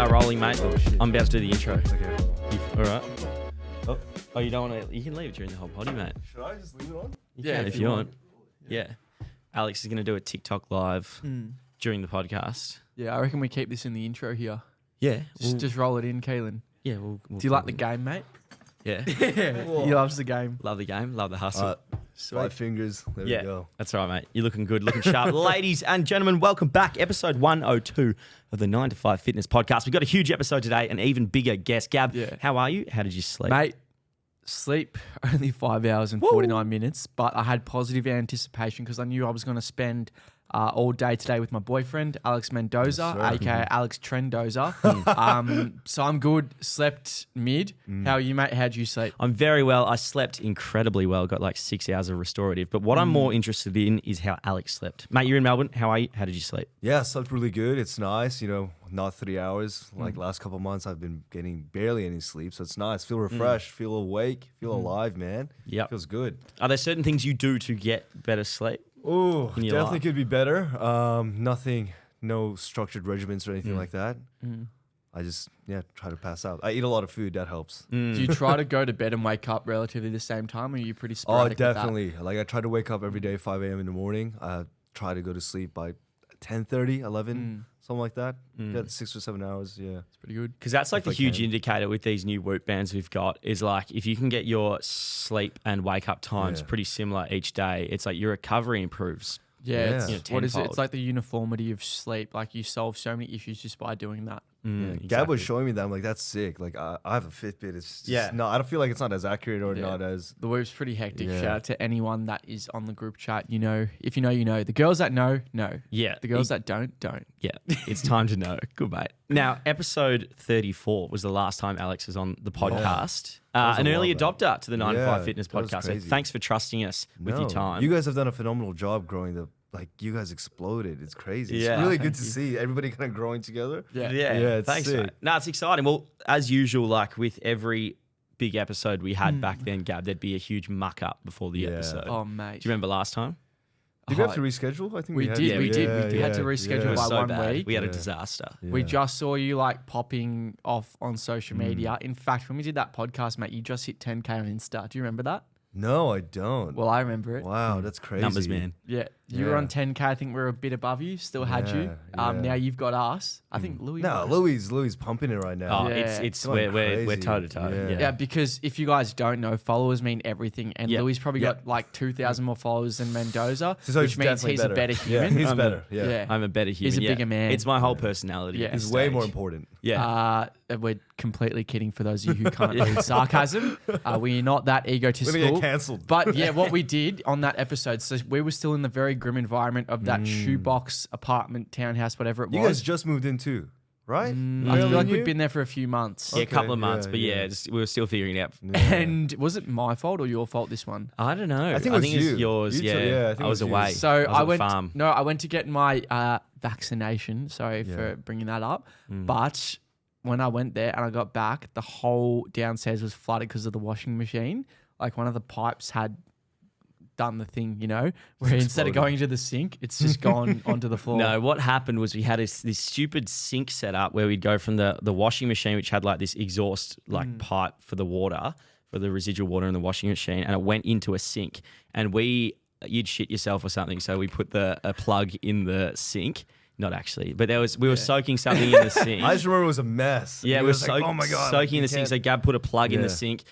are rolling, mate. Oh, shit. I'm about to do the intro. Okay, hold on. All right. Oh, you don't want to? You can leave it during the whole potty, mate. Should I just leave it on? You can if you want. Yeah. Alex is going to do a TikTok live during the podcast. Yeah, I reckon we keep this in the intro here. Yeah. Just roll it in, Keelan. Yeah. We'll Do you like the game, mate? Yeah. He loves the game. Love the game. Love the hustle. Five fingers. There we go. That's right, mate. You're looking good, looking sharp. Ladies and gentlemen, welcome back. Episode 102 of the 9 to 5 Fitness Podcast. We've got a huge episode today, an even bigger guest. Gab, how are you? How did you sleep? Mate, sleep only 5 hours and 49 minutes, but I had positive anticipation because I knew I was going to spend all day today with my boyfriend, Alex Mendoza, aka Alex Trendoza. So I'm good. Slept mid. How are you, mate? How'd you sleep? I'm very well. I slept incredibly well. Got like 6 hours of restorative. But what I'm more interested in is how Alex slept. Mate, you're in Melbourne. How are you? How did you sleep? Yeah, slept really good. It's nice. You know, not 3 hours. Like last couple of months, I've been getting barely any sleep. So it's nice. Feel refreshed. Feel awake. Feel alive, man. Yeah. Feels good. Are there certain things you do to get better sleep? Oh, in your definitely life? could be better. Nothing, no structured regimens or anything like that. I just, try to pass out. I eat a lot of food. That helps. Do you try to go to bed and wake up relatively the same time, or are you pretty Oh, sporadic with that? definitely. Like I try to wake up every day, 5 a.m. in the morning. I try to go to sleep by 10:30, 11, something like that. Get 6 or 7 hours. Yeah. It's pretty good. Because that's like If the I huge can. indicator with these new Whoop bands we've got is like if you can get your sleep and wake up times Yeah. pretty similar each day, it's like your recovery improves. Yeah, Yeah. It's, what is it? tenfold. It's like the uniformity of sleep. Like you solve so many issues just by doing that. Gab was showing me that. I'm like, that's sick. Like I have a Fitbit. It's just, no, I don't feel like it's not as accurate or not as. The Whoop's pretty hectic. Yeah. Shout out to anyone that is on the group chat. You know, if you know, you know. The girls that know. Yeah. The girls that don't. Yeah, it's time to know. Good, mate. Now, episode 34 was the last time Alex was on the podcast. was a An early while back. adopter to the 9 to 5 Yeah, Fitness that was podcast. So crazy. thanks for trusting us with your No, time. You guys have done a phenomenal job growing the. Like you guys exploded. It's crazy. Yeah. It's really Thank good to you. see everybody kind of growing together. Yeah. Yeah, it's thanks, sick. mate. No, it's exciting. Well, as usual, like with every big episode we had back then, Gab, there'd be a huge muck up before the Yeah. episode. Oh, mate. Do you remember last time? Did we have to reschedule? I think We had did, to. we did. Yeah, We had to yeah, reschedule It yeah. was by so one bad. week. We had a Yeah. disaster. We Yeah. just saw you like popping off on social media. In fact, when we did that podcast, mate, you just hit 10K on Insta. Do you remember that? No, I don't. Well, I remember it. Wow, that's crazy. Numbers, man. Yeah, you were Yeah. on 10K. I think we were a bit above you. Still had you. Yeah, yeah. Now you've got us. I think Louis. No, Louis pumping it right now. Oh, Yeah. it's Going we're crazy. toe to toe. Yeah. Yeah, because if you guys don't know, followers mean everything, and Yep. Louis probably Yep. got like 2,000 more followers than Mendoza, So which he's means definitely he's a better Yeah, human. he's I'm better. Yeah. Yeah. I'm a better human. He's a yeah. bigger man. It's my whole personality. Yeah. at this He's way stage. more important. Yeah. We're completely kidding for those of you who can't read sarcasm. We're not that We're egotistical. gonna get cancelled. But yeah, what we did on that episode, so we were still in the very grim environment of that shoebox apartment, townhouse, whatever it You was. guys just moved in too, right? I Fairly feel like new? we'd been there for a few months. Yeah, a couple of Okay, months, yeah, but yeah, yeah. just, we were still figuring it out. And was it my fault or your fault, this one? I don't know. I think it was you. yours. You two, yeah, yeah, I think I it was was you. away. So I was I at went. farm. No, I went to get my vaccination. Sorry Yeah. for bringing that up. But when I went there and I got back, the whole downstairs was flooded because of the washing machine. Like one of the pipes had done the thing, you know, where instead of exploded. going into the sink, it's just gone onto the floor. No, what happened was we had this stupid sink set up where we'd go from the washing machine, which had like this exhaust pipe for the water, for the residual water in the washing machine, and it went into a sink. And you'd shit yourself or something, so we put a plug in the sink. Not actually, but we were soaking something in the sink. I just remember it was a mess. Yeah, It we were was like, oh my god, soaking in we the sink. can't- So Gab put a plug in the Yeah. sink,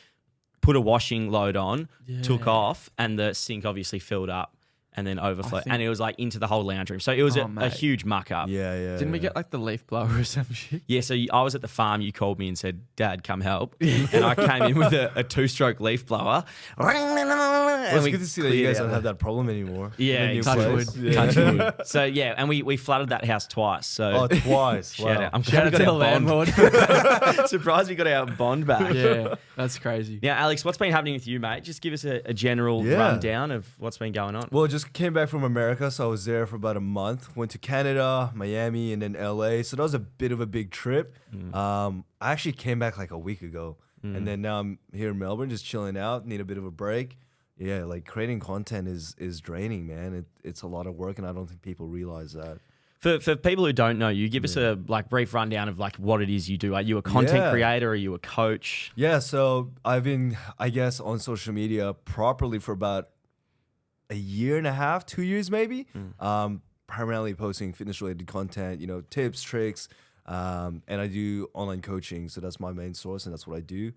put a washing load on, took Yeah. off, and the sink obviously filled up and then overflowed. think- And it was like into the whole lounge room. So it was Oh, a mate. huge muck up. Yeah, yeah. Didn't we yeah. get like the leaf blower or some shit? Yeah, so I was at the farm. You called me and said, "Dad, come help." And I came in with a two-stroke leaf blower. Well, it's good to see that you guys don't have that problem anymore. Yeah, In the new touch place. wood. Yeah. Touch wood. So yeah, and we flooded that house twice. So Oh, twice. shout Wow. out. I'm Shout out glad to the we got our bond. landlord. Surprised we got our bond back. Yeah, that's crazy. Now, Alex, what's been happening with you, mate? Just give us a general Yeah. rundown of what's been going on. Well, just came back from America, so I was there for about a month. Went to Canada, Miami, and then LA. So that was a bit of a big trip. I actually came back like a week ago, and then now I'm here in Melbourne, just chilling out. Need a bit of a break. Yeah, like creating content is draining, man. It's a lot of work, and I don't think people realize that. For people who don't know you, give us a like brief rundown of like what it is you do. Are you a content creator? Are you a coach? Yeah, so I've been, I guess, on social media properly for about a year and a half, 2 years maybe. Primarily posting fitness-related content, tips, tricks, and I do online coaching. So that's my main source, and that's what I do.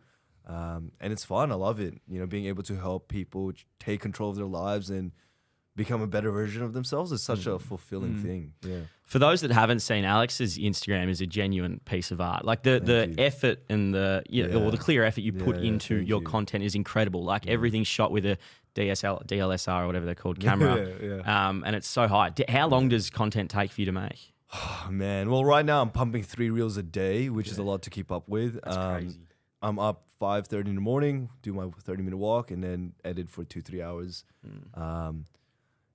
And it's fun. I love it. Being able to help people take control of their lives and become a better version of themselves is such a fulfilling thing. Yeah. For those that haven't seen, Alex's Instagram is a genuine piece of art. Like the effort and or the clear effort you put into your content is incredible. Like everything's shot with a DSLR or whatever they're called, camera. And it's so high. How long does content take for you to make? Oh, man. Well, right now I'm pumping 3 reels a day, which is a lot to keep up with. That's crazy. I'm up 5:30 in the morning, do my 30-minute walk, and then edit for 2-3 hours.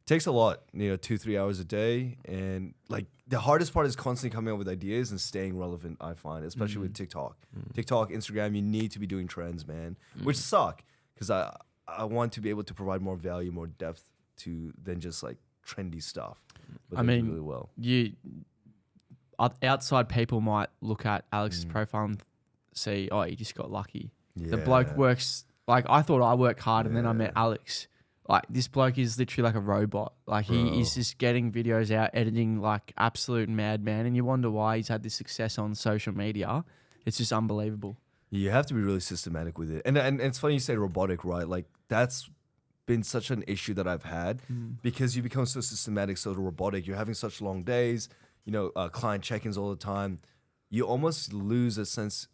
Takes a lot, 2-3 hours a day. And like the hardest part is constantly coming up with ideas and staying relevant, I find, especially with TikTok. TikTok, Instagram, you need to be doing trends, man, which suck because I want to be able to provide more value, more depth than just like trendy stuff. But I mean, really well. Outside people might look at Alex's profile and see, oh, he just got lucky. The bloke works, like I thought I worked hard and then I met Alex. Like this bloke is literally like a robot. Like he is just getting videos out, editing like absolute madman. And you wonder why he's had this success on social media. It's just unbelievable. You have to be really systematic with it. And it's funny you say robotic, right? Like that's been such an issue that I've had because you become so systematic, so robotic. You're having such long days, client check-ins all the time. You almost lose a sense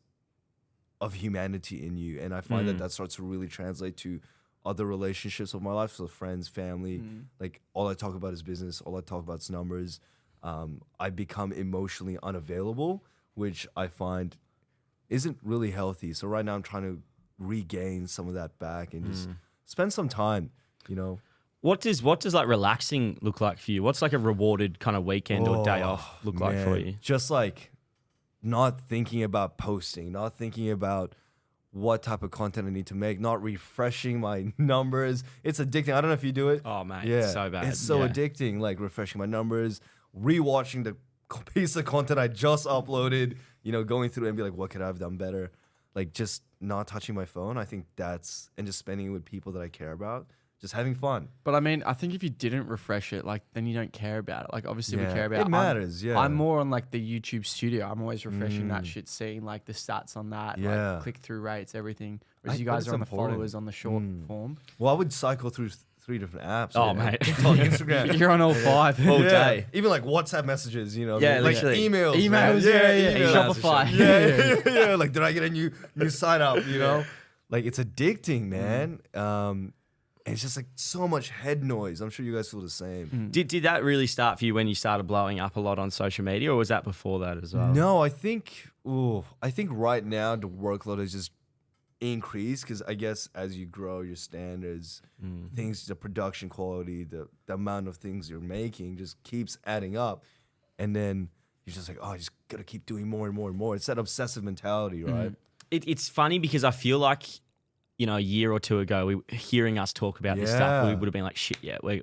of humanity in you. And I find that starts to really translate to other relationships of my life, so friends, family. Like all I talk about is business. All I talk about is numbers. I become emotionally unavailable, which I find isn't really healthy. So right now I'm trying to regain some of that back and just spend some time, What does like relaxing look like for you? What's like a rewarded kind of weekend or day off look like for you? Just like not thinking about posting, not thinking about what type of content I need to make, not refreshing my numbers. It's addicting. I don't know if you do it. Oh, mate, it's so bad. It's so addicting, like refreshing my numbers, rewatching the piece of content I just uploaded, going through and be like, what could I have done better? Like just not touching my phone. I think and just spending it with people that I care about. Just having fun. But I mean, I think if you didn't refresh it, like then you don't care about it. Like obviously we care about it. It matters, I'm more on like the YouTube studio. I'm always refreshing that shit, seeing like the stats on that, like click-through rates, everything. Whereas you guys are on the followers on the short form. Well, I would cycle through 3 different apps. Oh, mate. TikTok, Instagram. You're on all 5. All day. Even like WhatsApp messages, like literally. emails. Emails, emails. Shopify. Yeah. Like, did I get a new sign up, Like, it's addicting, man. And it's just like so much head noise. I'm sure you guys feel the same. Did that really start for you when you started blowing up a lot on social media, or was that before that as well? No, I think right now the workload has just increased because I guess as you grow your standards, the production quality, the amount of things you're making just keeps adding up. And then you're just like, oh, I just got to keep doing more and more and more. It's that obsessive mentality, right? It's funny because I feel like, a year or two ago, hearing us talk about this stuff, we would have been like, shit, we're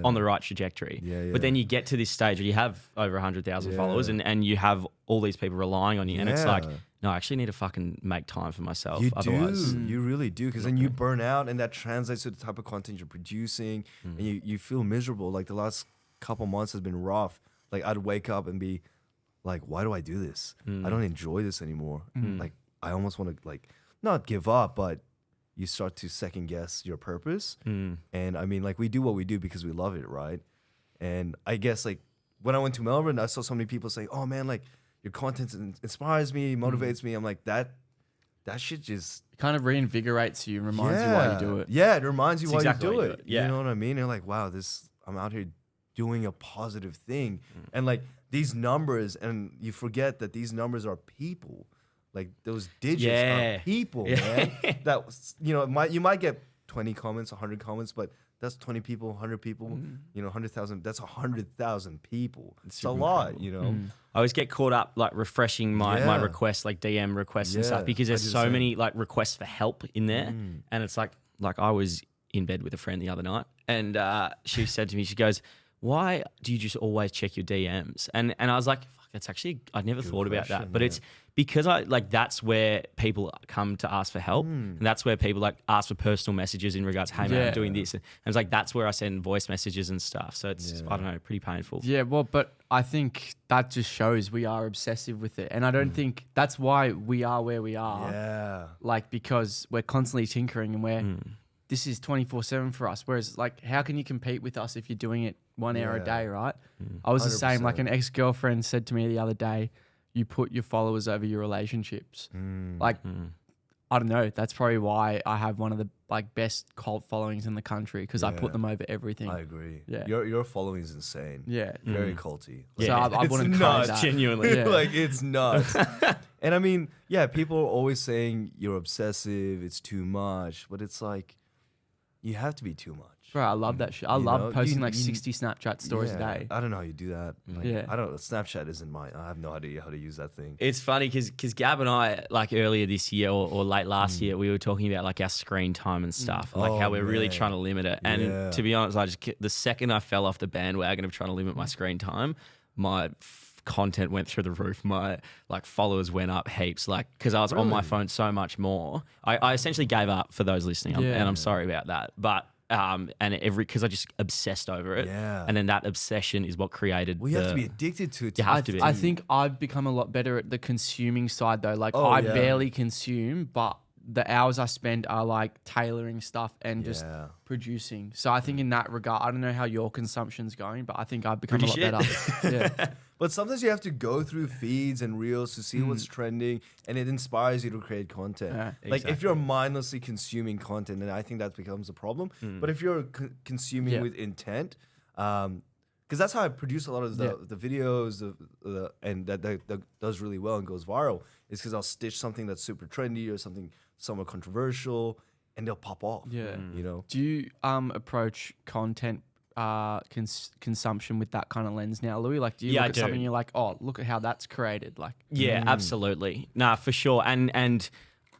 on the right trajectory. But then you get to this stage where you have over 100,000 followers and you have all these people relying on you. And it's like, no, I actually need to fucking make time for myself. Otherwise, you really do. Because then you burn out and that translates to the type of content you're producing and you feel miserable. Like the last couple months has been rough. Like I'd wake up and be like, why do I do this? I don't enjoy this anymore. Like I almost want to like not give up, but you start to second guess your purpose. And I mean, like we do what we do because we love it, right? And I guess like when I went to Melbourne, I saw so many people saying, oh man, like your content inspires me, motivates me. I'm like, that shit just... It kind of reinvigorates you and reminds you why you do it. Yeah, it reminds you why you do it. Yeah. You know what I mean? You're like, wow, I'm out here doing a positive thing. And like these numbers, and you forget that these numbers are people. Like those digits are people, man. That you might get 20 comments, 100 comments, but that's 20 people, 100 people, 100,000. That's 100,000 people. It's a lot, I always get caught up like refreshing my requests, like DM requests and stuff, because there's so many like requests for help in there, and it's like I was in bed with a friend the other night, and she said to me, she goes, why do you just always check your DMs? And I was like, fuck, that's actually, I'd never thought about that. question, But yeah. it's because that's where people come to ask for help. And that's where people like ask for personal messages in regards, hey man, I'm doing this. And it's like, that's where I send voice messages and stuff. So it's, I don't know, pretty painful. Yeah, well, but I think that just shows we are obsessive with it. And I don't think that's why we are where we are. Yeah. Like, because we're constantly tinkering and this is 24/7 for us. Whereas, like, how can you compete with us if you're doing it 1 hour a day, right? I was the same. Like, an ex-girlfriend said to me the other day, you put your followers over your relationships. Like, I don't know. That's probably why I have one of the like best cult followings in the country, because I put them over everything. I agree. Yeah. Your following is insane. Yeah. Very culty. So I It's wouldn't nuts. claim that. Genuinely. Yeah. Like, it's nuts. And I mean, yeah, people are always saying you're obsessive, it's too much, but it's like, you have to be too much. Bro, I love that shit. I You love know, posting you- like you- 60 Snapchat stories a day. I don't know how you do that. Like, Yeah. I don't. Snapchat isn't mine. I have no idea how to use that thing. It's funny because Gab and I, like earlier this year or late last year, we were talking about like our screen time and stuff, and, like Oh, how we're really man. trying to limit it. And Yeah. to be honest, the second I fell off the bandwagon of trying to limit my screen time, my content went through the roof. My like followers went up heaps, like because I was on my phone so much more. I essentially gave up for those listening, and I'm sorry about that, but. Because I just obsessed over it, Yeah. and then that obsession is what created. Well, you have to be addicted to it. You have to be. I think I've become a lot better at the consuming side though. Like, Oh, I yeah. barely consume, but the hours I spend are like tailoring stuff and just Yeah. producing. So I think in that regard, I don't know how your consumption's going, but I think I've become Pretty a lot better. Yeah. But sometimes you have to go through feeds and reels to see what's trending, and it inspires you to create content. Yeah, like if you're mindlessly consuming content, then I think that becomes a problem. But if you're consuming with intent, because that's how I produce a lot of the videos, and that does really well and goes viral. Is because I'll stitch something that's super trendy or something somewhat controversial, and they'll pop off. Yeah. You know. Do you approach content consumption with that kind of lens now, Louis? Like, do you Yeah, look I at do. something and you're like, oh, look at how that's created? Like, Yeah, absolutely. Nah, for sure. And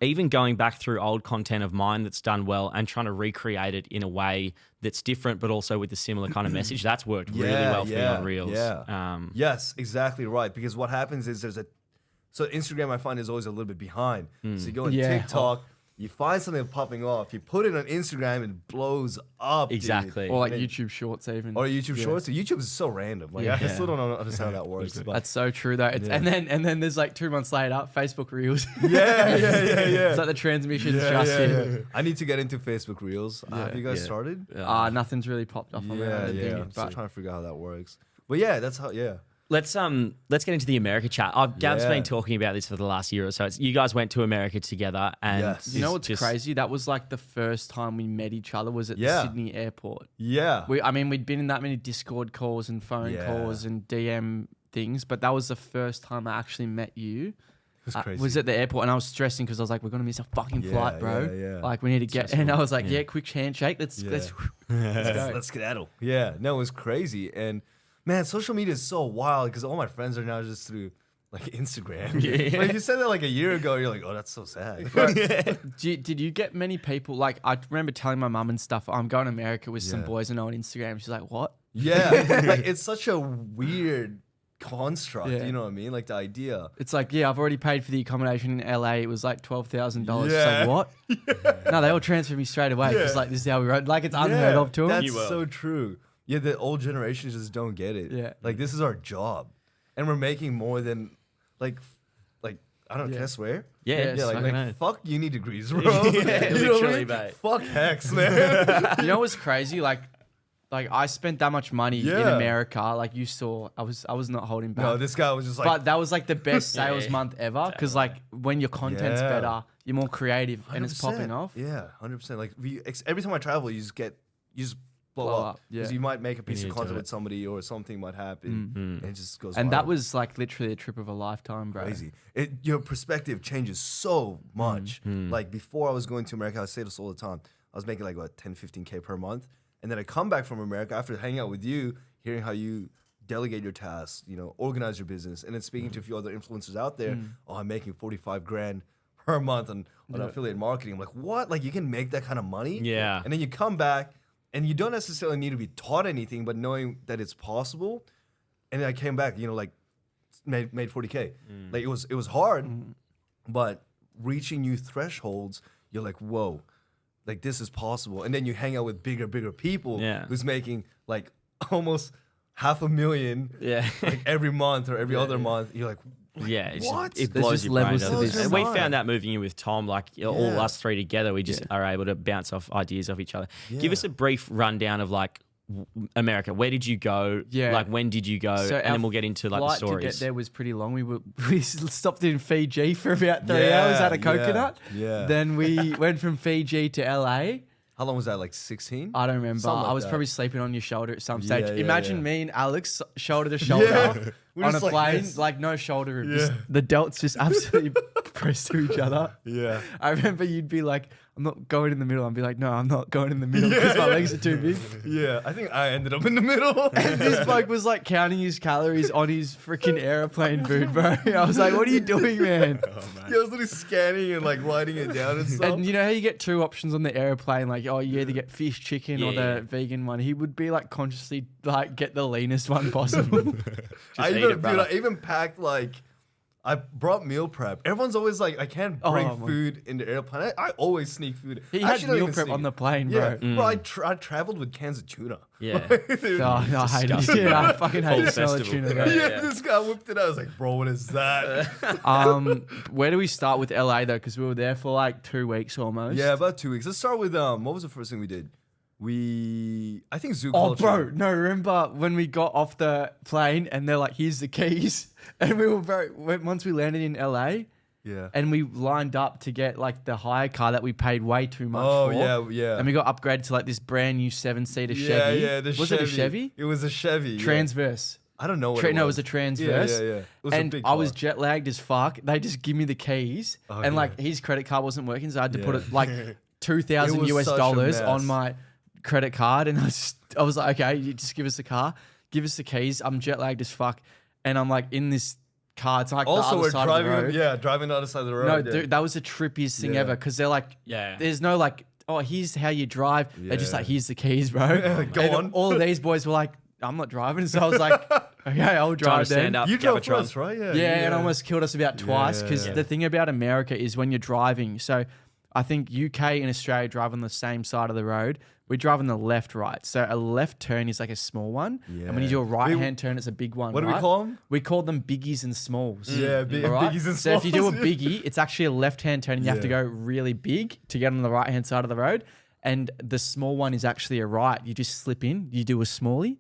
even going back through old content of mine that's done well and trying to recreate it in a way that's different, but also with a similar kind of message, that's worked really well for me on Reels. Yeah. Yes, exactly right. Because what happens is so Instagram I find is always a little bit behind. So you go on Yeah. TikTok, you find something popping off, you put it on Instagram, and it blows up. dude. Exactly. or like YouTube Shorts even. Or YouTube Shorts. So YouTube is so random. Like I still don't understand how that works. But That's so true though. It's, and then there's like 2 months later, Facebook Reels. yeah. It's like the transmission's just hit. I need to get into Facebook Reels. Have you guys started? Nothing's really popped off on there. I don't think, I'm still but trying to figure out how that works. But yeah, that's how. Yeah. Let's get into the America chat. Gab's Yeah. been talking about this for the last year or so. You guys went to America together, and Yes. you know what's just- crazy? That was like the first time we met each other was at the Sydney airport. Yeah. We'd been in that many Discord calls and phone calls and DM things, but that was the first time I actually met you. It was crazy. Was at the airport, and I was stressing because I was like, "We're gonna miss a fucking flight, bro. yeah. Like, we need to get." And I was like, "Yeah, quick handshake. Let's go." Let's skedaddle. Yeah, no, it was crazy. And man, social media is so wild because all my friends are now just through like Instagram. Like you said that like a year ago, you're like, oh, that's so sad. Did you get many people? Like, I remember telling my mum and stuff, I'm going to America with some Yeah. boys and on Instagram. She's like, "What?" Yeah, like it's such a weird construct. Yeah. You know what I mean? Like the idea. It's like, yeah, I've already paid for the accommodation in LA. It was like $12,000. Yeah. It's like, what? No, they all transferred me straight away because like this is how we rode. Like, it's unheard of to them. That's so true. Yeah, the old generations just don't get it. Yeah. Like this is our job, and we're making more than like I don't know, can I swear? Yeah, Yeah, fucking like fuck uni degrees, bro. Yeah, You know what I literally, mean? mate. Fuck hex, man. You know what's crazy? Like I spent that much money in Yeah. America. Like you saw, I was not holding back. No, this guy was just like, but that was like the best sales Yeah. month ever because like when your content's Yeah. better, you're more creative and it's 100%. popping off. Yeah, 100%. Like every time I travel, you just blow Blow up. up, yeah. Because you might make a piece need of to content do with somebody or something might happen, and it just goes. And that viral. was like literally a trip of a lifetime, bro. crazy. Your perspective changes so much. Like before I was going to America, I say this all the time. I was making like what 10, 15K per month, and then I come back from America after hanging out with you, hearing how you delegate your tasks, organize your business, and then speaking to a few other influencers out there. Oh, I'm making 45 grand per month on affiliate marketing. I'm like, what? Like you can make that kind of money? Yeah. And then you come back, and you don't necessarily need to be taught anything, but knowing that it's possible. And then I came back, like made 40K. Like it was hard, but reaching new thresholds, you're like, whoa, like this is possible. And then you hang out with bigger people who's making like almost $500,000 like every month or every other month. You're like, yeah, what? It There's blows just your brain. levels to doesn't it? this. And we found that moving in with Tom, like all us three together, we just Yeah. are able to bounce off ideas off each other. Give Yeah. us a brief rundown of like America. Where did you go? Yeah. Like when did you go? So and our then we'll get into like the flight to stories. get there was pretty long. We stopped in Fiji for about 3 hours, had a coconut. Yeah. Then we went from Fiji to LA. How long was that? Like 16? I don't remember. Something like I was that. probably sleeping on your shoulder at some stage. Yeah, yeah, Imagine yeah. me and Alex shoulder to shoulder We're on a just like plane, this. like no shoulder room. Yeah. Just, the delts just absolutely pressed to each other. Yeah. I remember you'd be like, I'm not going in the middle. I'd be like, no, I'm not going in the middle because my legs are too big. Yeah. I think I ended up in the middle. And this bloke was like counting his calories on his freaking airplane food, bro. I was like, what are you doing, man? Yeah, I was literally scanning and like writing it down and stuff. And you know how you get two options on the airplane, like, oh, you either get fish, chicken, or the vegan one. He would be like consciously like get the leanest one possible. I eat even, it, brother. I even packed like, I brought meal prep. Everyone's always like, I can't bring Oh, my- food in the airplane. I always sneak food. He I had actually don't meal even prep sneak on it. the plane, Yeah, bro. bro. I traveled with cans of tuna. Yeah. Oh, I hate it. Disgusting. Yeah, I fucking hate Full the smell of festival. tuna, bro. Yeah, this guy whipped it out. I was like, bro, what is that? Where do we start with LA though? Because we were there for like 2 weeks almost. Yeah, about 2 weeks. Let's start with what was the first thing we did? I think zoo Oh, culture. bro, no, remember when we got off the plane and they're like, here's the keys. And we were once we landed in LA Yeah. and we lined up to get like the hire car that we paid way too much Oh for. yeah. And we got upgraded to like this brand new 7-seater yeah, Chevy. yeah. The Was Chevy. it a Chevy? It was a Chevy. yeah. Transverse. I don't know what No, it was a Transverse. Yeah. It was a And big I was car. jet lagged as fuck. They just give me the keys, Oh, and yeah. like his credit card wasn't working, so I had to put Yeah. it like $2,000 It was US such a dollars on mess. my credit card, and I was like, okay, you just give us the car, give us the keys. I'm jet lagged as fuck, and I'm like in this car. It's like Also, the other we're side driving. of the road. Driving on the other side of the road. No, yeah. dude, that was the trippiest thing Yeah. ever because they're like, Yeah. there's no like, oh, here's how you drive. They're just Yeah. like, here's the keys, bro. Go And on. All of these boys were like, I'm not driving, so I was like, okay, I'll Trying drive to stand then. up. You drove Gabatron. first, right? Yeah. Yeah, and almost killed us about twice because Yeah. the thing about America is when you're driving. So I think UK and Australia drive on the same side of the road. We drive on the left, right. So a left turn is like a small one, and when you do a right hand turn, it's a big one. What do we right? call them? We call them biggies and smalls. Yeah, All right? biggies and So if you do a smalls. biggie, it's actually a left hand turn, and you have to Yeah. go really big to get on the right hand side of the road. And the small one is actually a right. You just slip in, you do a smallie.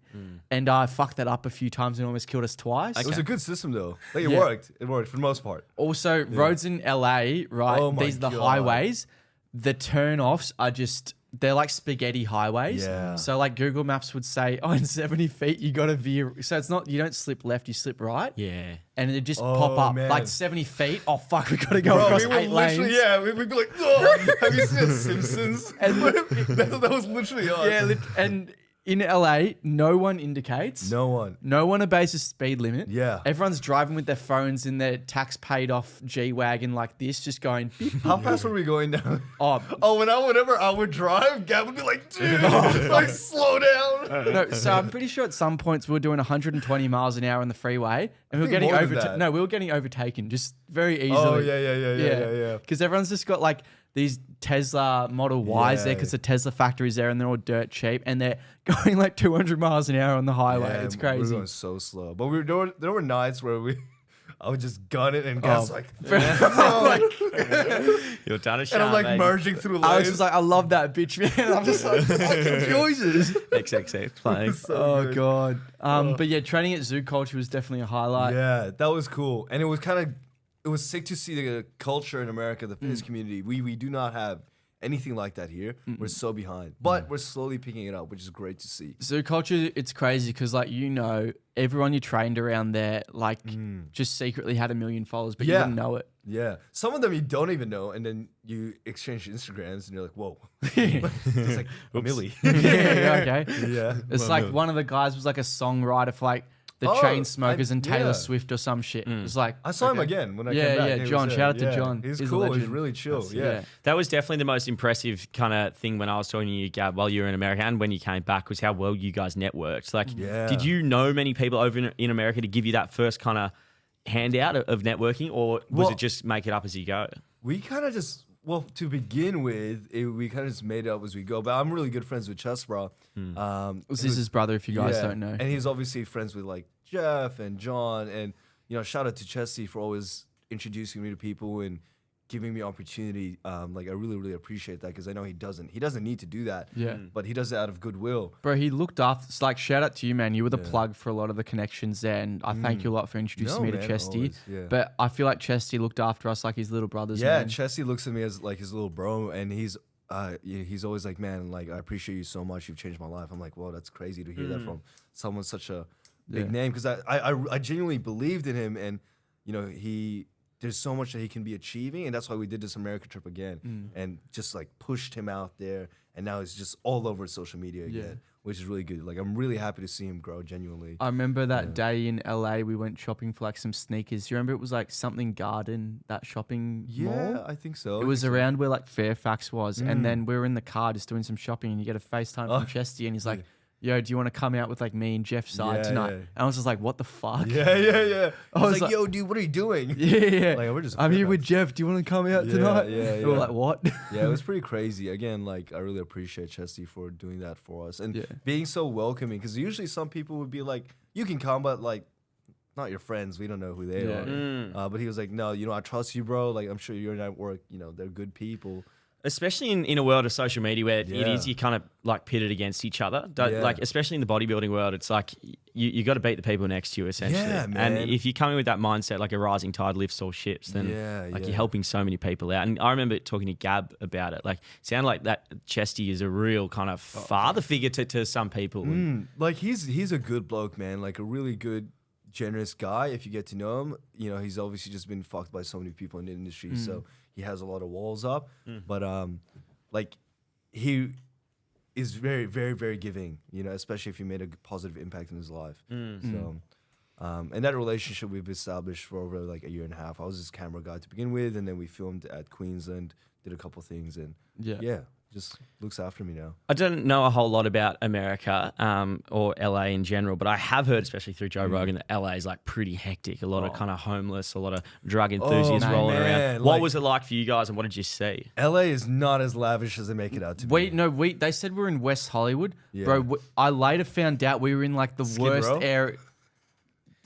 And I fucked that up a few times and almost killed us twice. It was a good system though. Like it Yeah. worked. It worked for the most part. Also, roads in LA, right? Oh my These are the God. highways. The turn-offs are just, they're like spaghetti highways. Yeah. So like Google Maps would say, oh, in 70 feet, you got to veer. So it's not, you don't slip left, you slip right. Yeah. And it just Oh, pop up man. like 70 feet. Oh, fuck, we got to go Bro, across we were 8 lanes. literally, we'd be like, oh, have you seen The Simpsons? And- that was literally us. Yeah, and in LA, no one indicates. No one. No one obeys the speed limit. Yeah. Everyone's driving with their phones in their tax paid off G-Wagon like this, just going, beep, How fast were we going down? oh, Whenever I would drive, Gab would be like, dude, like slow down. no, so I'm pretty sure at some points we were doing 120 miles an hour on the freeway, and we were think getting more than that. No, we were getting overtaken just very easily. Oh yeah. Because everyone's just got like these Tesla Model Ys there Yeah. because the Tesla factory's there and they're all dirt cheap and they're going like 200 miles an hour on the highway. Yeah, It's We were crazy. going so slow, but there were nights where I would just gun it and Gab's like, You're done a shot, and I'm like baby. merging through Alex lanes. was like, I love that bitch, man. I'm just like, fucking choices. XXX playing. Oh, good. God. But yeah, training at Zoo Culture was definitely a highlight. Yeah, that was cool, and it was sick to see the culture in America, the fitness community. We do not have anything like that here. We're so behind, but we're slowly picking it up, which is great to see. Zoo Culture, it's crazy because, like, everyone you trained around there, like, just secretly had 1 million followers, but you Yeah. didn't know it. Yeah, some of them you don't even know, and then you exchange Instagrams, and you're like, whoa, it's like a milli. Yeah, okay. Yeah, It's like one of the guys was like a songwriter for like the Oh, Chainsmokers and Taylor yeah. Swift or some shit. It was like I saw him okay. again when I Yeah, came back. yeah, He was John. there. Shout out to Yeah. John. He's He's a cool. He's legend. really chill. That's- Yeah. That was definitely the most impressive kind of thing when I was talking to you, Gab, while you were in America and when you came back, was how well you guys networked. Like, Yeah. did you know many people over in America to give you that first kind of handout of networking, or was Well- it just make it up as you go? We kind of just, well, to begin with, we kind of just made it up as we go. But I'm really good friends with Chess, bro. This is his brother, if you guys don't know. And he's obviously friends with like Jeff and John. And, shout out to Chesty for always introducing me to people and giving me opportunity. Like, I really, really appreciate that because I know he doesn't need to do that. Yeah. But he does it out of goodwill. Bro, he looked after. It's like shout out to you, man. You were the plug for a lot of the connections there, and I thank you a lot for introducing me to man, Chesty. always, yeah. But I feel like Chesty looked after us like his little brothers. Yeah, man. Chesty looks at me as like his little bro, and he's always like, man, like I appreciate you so much. You've changed my life. I'm like, whoa, that's crazy to hear that from someone such a big Yeah. name because I genuinely believed in him, and there's so much that he can be achieving, and that's why we did this America trip again, and just like pushed him out there, and now he's just all over social media again, which is really good. Like I'm really happy to see him grow genuinely. I remember that day in LA, we went shopping for like some sneakers. You remember it was like something garden, that shopping mall? I think so. It was around where like Fairfax was. And then we were in the car just doing some shopping and you get a FaceTime from Chesty and he's like, yo, do you want to come out with like me and Jeff's side Yeah, tonight? yeah. And I was just like, what the fuck? Yeah. I was was like- like, yo, dude, what are you doing? Yeah. Like, we're just I'm here Fairfax. with Jeff. Do you want to come out Yeah, tonight? yeah, We were yeah. like, what? Yeah, it was pretty crazy. Again, like I really appreciate Chesty for doing that for us and being so welcoming. Because usually some people would be like, "You can come, but like, not your friends. We don't know who they are." But he was like, "No, I trust you, bro. Like, I'm sure your network. They're good people." Especially in a world of social media where it Yeah. is you kind of like pitted against each other. Yeah. Like especially in the bodybuilding world, it's like you got to beat the people next to you essentially. Yeah, man. And if you come in with that mindset, like a rising tide lifts all ships, then you're helping so many people out. And I remember talking to Gab about it. Like, it sounded like that Chesty is a real kind of father figure to some people. Like he's a good bloke, man. Like a really good, generous guy. If you get to know him, he's obviously just been fucked by so many people in the industry, so he has a lot of walls up. But like he is very, very, very giving. Especially if you made a positive impact in his life. So. And that relationship we've established for over like a year and a half. I was his camera guy to begin with, and then we filmed at Queensland, did a couple things, and just looks after me now. I don't know a whole lot about America or LA in general, but I have heard, especially through Joe Rogan, that LA is like pretty hectic. A lot of kind of homeless, a lot of drug enthusiasts rolling man. around. What Like- was it like for you guys, and what did you see? LA is not as lavish as they make it out to be. They said we're in West Hollywood. Yeah. Bro, I later found out we were in like the Skid worst Row? area.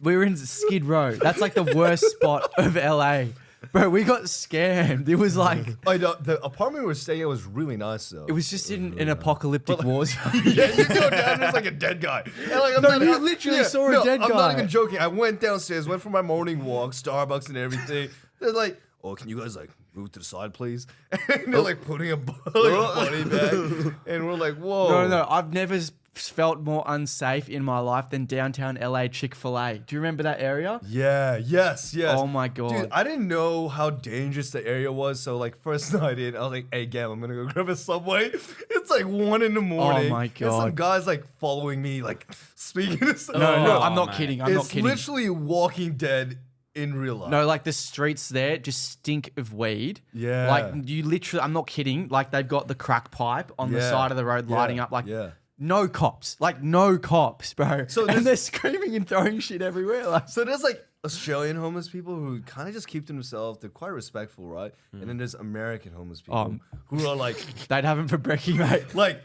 We were in Skid Row. That's like the worst spot of LA. Bro, we got scammed. It was like, The apartment we were staying at was really nice though. it was just in an apocalyptic war zone. Yeah, you go down, there's like a dead guy. And like, you literally saw a dead I'm not guy. even joking. I went downstairs, went for my morning walk, Starbucks and everything. They're like, "Oh, can you guys like move to the side, please?" And they're like putting a body back, and we're like, "Whoa!" No, I've never felt more unsafe in my life than downtown LA Chick-fil-A. Do you remember that area? Yeah, yes. Oh my God. Dude, I didn't know how dangerous the area was. So like first night in, I was like, "Hey, Gab, I'm gonna go grab a Subway." It's like 1 a.m. Oh my And some God. guy's like following me, like speaking to No, I'm not man. kidding. I'm not It's kidding. literally Walking Dead in real life. No, like the streets there just stink of weed. Yeah. Like you literally, I'm not kidding. Like they've got the crack pipe on the Yeah. side of the road lighting Yeah. up. Like Yeah. no cops. Like no cops, bro. So and this- they're screaming and throwing shit everywhere. Like So there's like Australian homeless people who kind of just keep to themselves. They're quite respectful, right? And then there's American homeless people who are like, they'd have him for brekkie, mate. like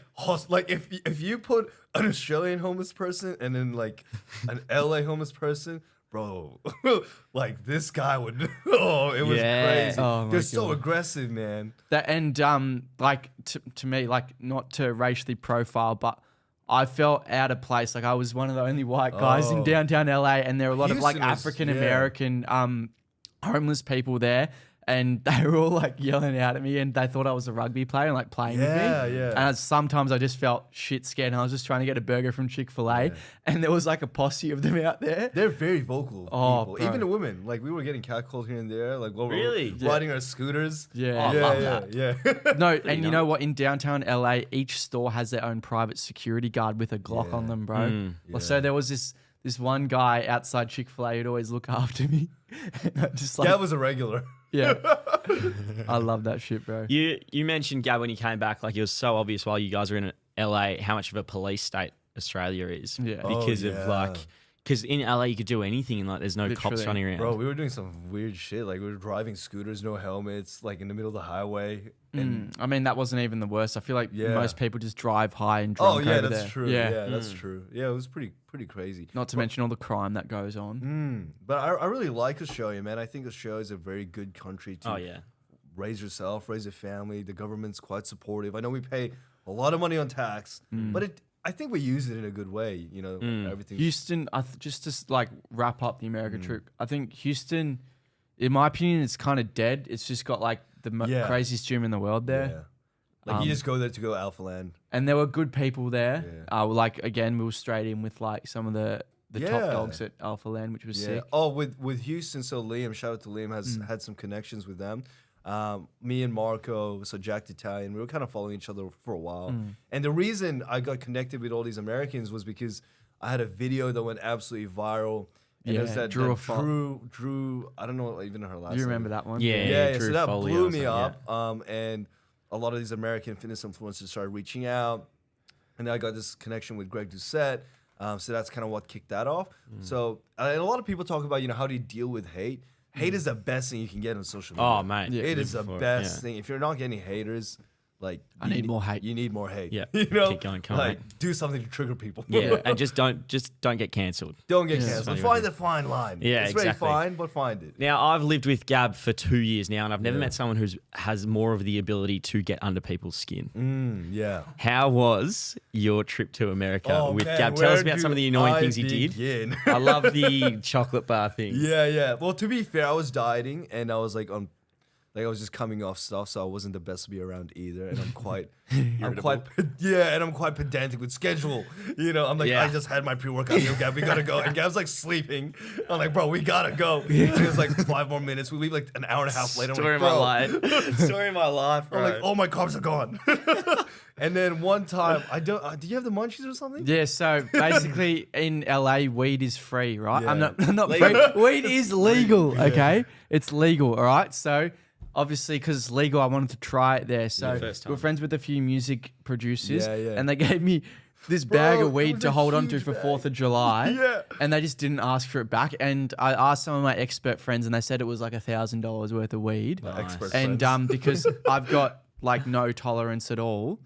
if you put an Australian homeless person and then like an LA homeless person, bro, like this guy would. It was Yeah. crazy. Oh my They're so God. aggressive, man. That and like to me, like not to racially profile, but I felt out of place. Like I was one of the only white guys in Oh. downtown LA, and there were a lot of like Houston is- African American homeless people there. And they were all like yelling out at me, and they thought I was a rugby player and like playing with me. Yeah. And sometimes I just felt shit scared, and I was just trying to get a burger from Chick-fil-A, and there was like a posse of them out there. They're very vocal Oh, people. bro. Even the women. Like we were getting catcalled here and there. Like while we Really? were riding our scooters. Yeah. Oh, I yeah, love yeah, that. yeah. No, and you know what? In downtown LA, each store has their own private security guard with a Glock Yeah. on them, bro. So there was this one guy outside Chick-fil-A would always look after me. And I just like, Gab was a regular. yeah. I love that shit, bro. You mentioned, Gab, when you came back, like it was so obvious while you guys were in LA how much of a police state Australia is. Yeah. Because of like, because in LA you could do anything and like there's no cops Literally. running around. Bro, we were doing some weird shit. Like we were driving scooters, no helmets, like in the middle of the highway. And I mean, that wasn't even the worst. I feel like Yeah. most people just drive high and drunk over that's there. true. Yeah, that's true. Yeah, it was pretty crazy. Not to mention all the crime that goes on. But I really like Australia, man. I think Australia is a very good country to Oh, yeah. raise yourself, raise a family. The government's quite supportive. I know we pay a lot of money on tax, but I think we use it in a good way. You know, everything. Houston, just to like wrap up the America trip, I think Houston, in my opinion, it's kind of dead. It's just got like the craziest gym in the world there. Yeah. Like you just go there to go Alpha Land. And there were good people there. Yeah. Like again, we were straight in with like some of the top Yeah. dogs at Alpha Land, which was sick. Oh, with Houston, so Liam, shout out to Liam, has had some connections with them. Me and Marco, so Jack Italian, we were kind of following each other for a while. And the reason I got connected with all these Americans was because I had a video that went absolutely viral. And it was that Drew, Drew, I don't know even her last Do you name. remember that one? Yeah, Drew so that Foley blew or me something, up. And a lot of these American fitness influencers started reaching out. And then I got this connection with Greg Doucette. So that's kind of what kicked that off. So and a lot of people talk about, how do you deal with hate? Hate is the best thing you can get on social media. Oh, mate. Yeah. It is the Before it, best yeah. thing. If you're not getting haters, like I need more hate. You need more hate. Yeah. Keep going, come on, like mate. do something to trigger people. Yeah, and just don't get cancelled. Don't get Yeah. canceled. Funny Find with the fine line. Yeah, it's very exactly. fine, but find it. Now, I've lived with Gab for 2 years now, and I've never met someone who has more of the ability to get under people's skin. Yeah. How was your trip to America Oh, with man, Gab? Tell us where about some of the do annoying I things you did. begin? I love the chocolate bar thing. Yeah. Well, to be fair, I was dieting and I was like I was just coming off stuff, so I wasn't the best to be around either. And I'm quite, I'm quite pedantic with schedule. I'm like, Yeah. I just had my pre-workout meal, Gab, we gotta go. And Gab's like sleeping. I'm like, bro, we gotta go. And it's like 5 more minutes. We leave like an hour and a half later. Story I'm of like, my bro. life. Story of my life, bro. I'm like, all my carbs are gone. And then one time, I don't. Do you have the munchies or something? Yeah, so basically in LA, weed is free, right? Yeah. I'm not free. Weed is legal, okay? It's legal, all right? So obviously, because it's legal, I wanted to try it there. So first we're time. friends with a few music producers, Yeah. and they gave me this bag Bro, of it weed was to a hold on to huge for bag. 4th of July. Yeah. And they just didn't ask for it back. And I asked some of my expert friends, and they said it was like $1,000 worth of weed. Nice. Expert And friends. because I've got like no tolerance at all,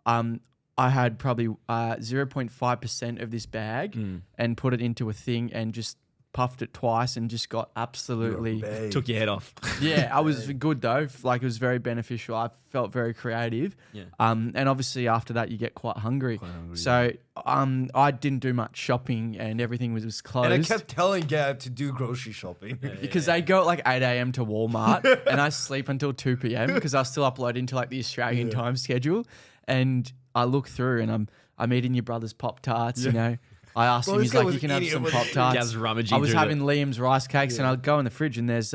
I had probably 0.5% of this bag and put it into a thing and just puffed it twice and just got absolutely. Babe. Took your head off. Yeah, I was good though. Like it was very beneficial. I felt very creative. Yeah. And obviously after that you get quite hungry. So I didn't do much shopping and everything was closed. And I kept telling Gab to do grocery shopping. because they go at like 8 a.m. to Walmart and I sleep until 2 p.m. because I still upload into like the Australian time schedule. And I look through and I'm eating your brother's Pop Tarts, I asked Bro, him, this he's guy like, was you can have eating some it with- Pop Tarts. Gav's rummaging I was through having Liam's rice cakes and I'd go in the fridge and there's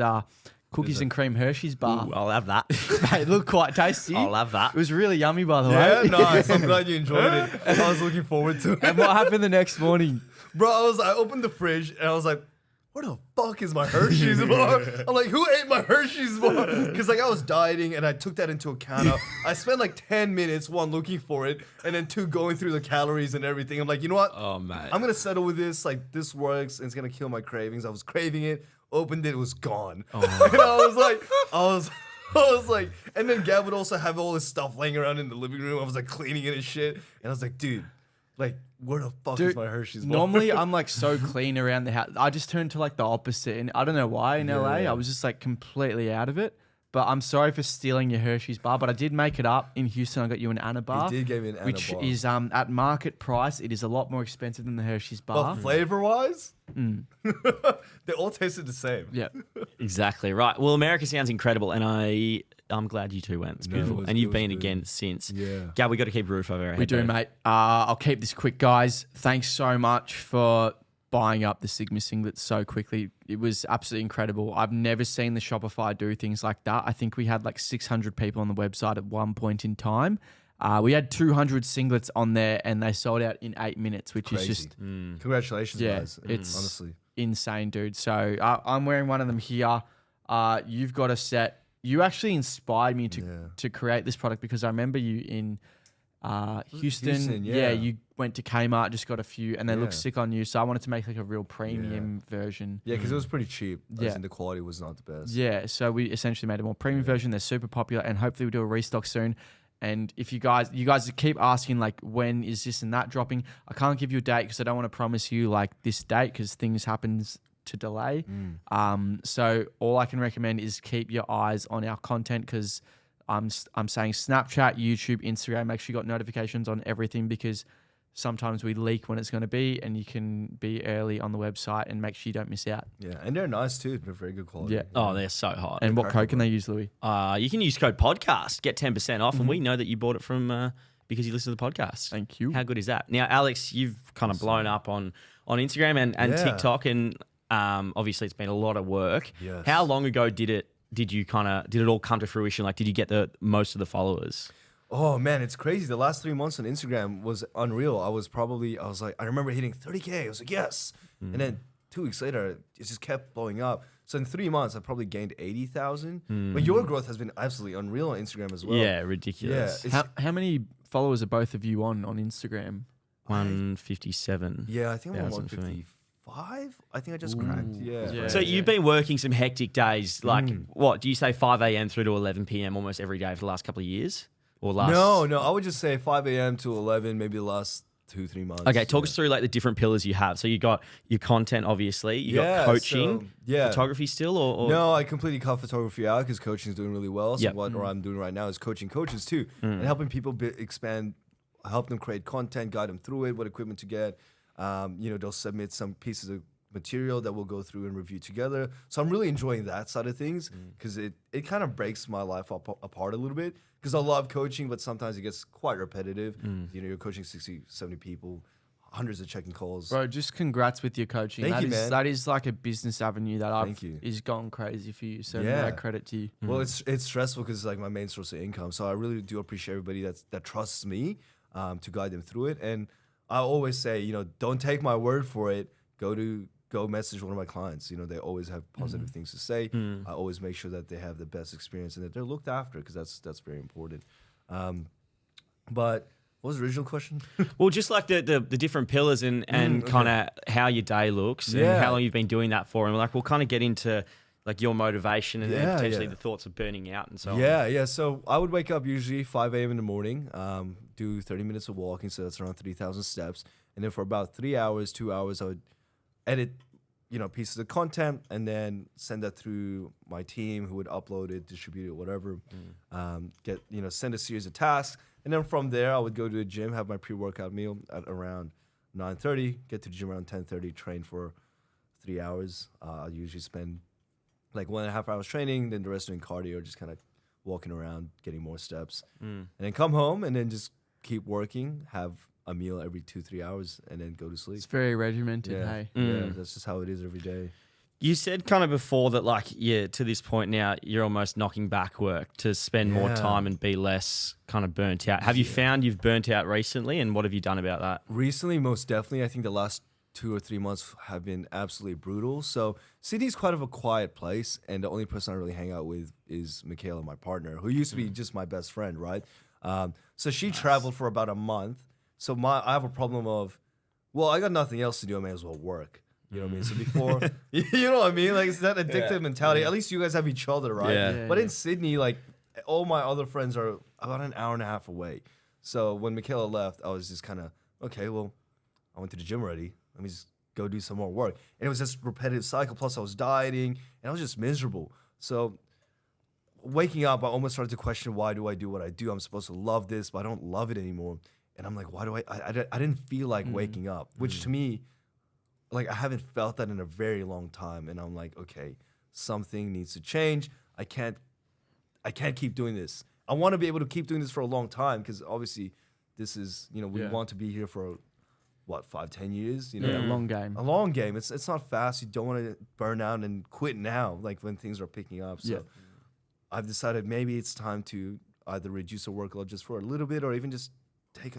cookies and cream Hershey's bar. Ooh, I'll have that. They look quite tasty. I'll have that. It was really yummy, by the Yeah, way. nice. I'm glad you enjoyed it. I was looking forward to it. And what happened the next morning? Bro, I opened the fridge and I was like, where the fuck is my Hershey's bar? I'm like, who ate my Hershey's bar? Because like I was dieting and I took that into account. I spent like 10 minutes, one, looking for it, and then two, going through the calories and everything. I'm like, you know what? Oh, mate. I'm going to settle with this. Like, this works and it's going to kill my cravings. I was craving it, opened it was gone. And I was like, and then Gab would also have all this stuff laying around in the living room. I was like cleaning it and shit. And I was like, dude, like, where the fuck is my Hershey's bar? Normally, I'm like so clean around the house. I just turned to like the opposite. And I don't know why in LA. Yeah. I was just like completely out of it. But I'm sorry for stealing your Hershey's bar. But I did make it up in Houston. I got you an Anna bar. You did give me an Anna which bar. is at market price. It is a lot more expensive than the Hershey's bar. But flavor-wise, they all tasted the same. Yeah. Exactly right. Well, America sounds incredible, and I'm glad you two went. It's beautiful, it and you've was been good. again since. Yeah. Gab, we got to keep a roof over our head. We do, though. mate. I'll keep this quick, guys. Thanks so much for buying up the Sigma singlet so quickly. It was absolutely incredible. I've never seen the Shopify do things like that. I think we had like 600 people on the website at one point in time. We had 200 singlets on there, and they sold out in 8 minutes, which is just Congratulations, guys. It's honestly insane, dude. So I'm wearing one of them here. You've got a set. You actually inspired me to create this product because I remember you in Houston. Yeah. You went to Kmart, just got a few, and they look sick on you. So I wanted to make like a real premium version. Yeah, because it was pretty cheap. Yeah, the quality was not the best. Yeah, so we essentially made a more premium version. They're super popular, and hopefully we do a restock soon. And if you guys keep asking like when is this and that dropping, I can't give you a date because I don't want to promise you like this date because things happens to delay. So all I can recommend is keep your eyes on our content because I'm saying Snapchat, YouTube, Instagram. Make sure you got notifications on everything because sometimes we leak when it's going to be, and you can be early on the website and make sure you don't miss out. Yeah, and they're nice too. They're very good quality. Yeah. Oh, they're so hot. And what code can they use, Louis? You can use code podcast, get 10% off, and we know that you bought it from because you listen to the podcast. Thank you. How good is that? Now, Alex, you've kind of blown up on Instagram and TikTok, and obviously it's been a lot of work. Yes. How long ago did it all come to fruition? Like, did you get the most of the followers? Oh man, it's crazy. The last 3 months on Instagram was unreal. I remember hitting 30K. I was like, yes. And then 2 weeks later, it just kept blowing up. So in 3 months, I probably gained 80,000. But your growth has been absolutely unreal on Instagram as well. Yeah, ridiculous. Yeah, How many followers are both of you on Instagram? 157. Yeah, I think I'm on 1,000 for me. 155. I think I just cracked. Yeah. So you've been working some hectic days, like what do you say, 5 a.m. through to 11 p.m. almost every day for the last couple of years, or last? No, I would just say 5 a.m. to 11, maybe the last 2-3 months. Okay, talk us through like the different pillars you have. So you got your content, obviously. You got coaching, photography still, or no? I completely cut photography out because coaching is doing really well. So what I'm doing right now is coaching coaches too, and helping people expand, help them create content, guide them through it, what equipment to get. They'll submit some pieces of material that we'll go through and review together. So I'm really enjoying that side of things because it kind of breaks my life apart a little bit because I love coaching, but sometimes it gets quite repetitive. You're coaching 60, 70 people, hundreds of checking calls. Bro, just congrats with your coaching. Thank you, man. That is like a business avenue that is gone crazy for you. So no credit to you. Well, it's stressful because it's like my main source of income. So I really do appreciate everybody that trusts me to guide them through it. And I always say, don't take my word for it. Go message one of my clients. They always have positive things to say. I always make sure that they have the best experience and that they're looked after because that's very important. But what was the original question? Well, just like the different pillars and kind of how your day looks and how long you've been doing that for. And we'll kind of get into like your motivation and then potentially the thoughts of burning out and so on. Yeah. So I would wake up usually 5 a.m. in the morning, do 30 minutes of walking. So that's around 3,000 steps. And then for about 3 hours, 2 hours, I would edit, pieces of content and then send that through my team who would upload it, distribute it, whatever. Send a series of tasks. And then from there, I would go to the gym, have my pre-workout meal at around 9:30, get to the gym around 10:30, train for 3 hours. I usually spend like 1.5 hours training, then the rest doing cardio, just kind of walking around, getting more steps. And then come home and then just keep working, have a meal every 2-3 hours, and then go to sleep. It's very regimented, hey? Yeah, that's just how it is every day. You said kind of before that, to this point now, you're almost knocking back work to spend more time and be less kind of burnt out. Have you found you've burnt out recently, and what have you done about that? Recently, most definitely. I think the last 2 or 3 months have been absolutely brutal. So Sydney's quite of a quiet place, and the only person I really hang out with is Michaela, my partner, who used to be just my best friend, right? So she traveled for about a month. So I have a problem of, I got nothing else to do. I may as well work. You know what I mean? So before, you know what I mean? Like, it's that addictive mentality. At least you guys have each other, right? Yeah. But in Sydney, like, all my other friends are about an hour and a half away. So when Michaela left, I was just kind of, okay, well, I went to the gym already. Let me just go do some more work. And it was just repetitive cycle. Plus, I was dieting, and I was just miserable. So waking up, I almost started to question, why do I do what I do? I'm supposed to love this, but I don't love it anymore. And I'm like, why do I didn't feel like waking up, which to me, like, I haven't felt that in a very long time. And I'm like, okay, something needs to change. I can't keep doing this. I want to be able to keep doing this for a long time because obviously this is, we want to be here for 5-10 years, a long game. A long game. It's not fast. You don't want to burn out and quit now, like when things are picking up. So I've decided maybe it's time to either reduce your workload just for a little bit, or even just take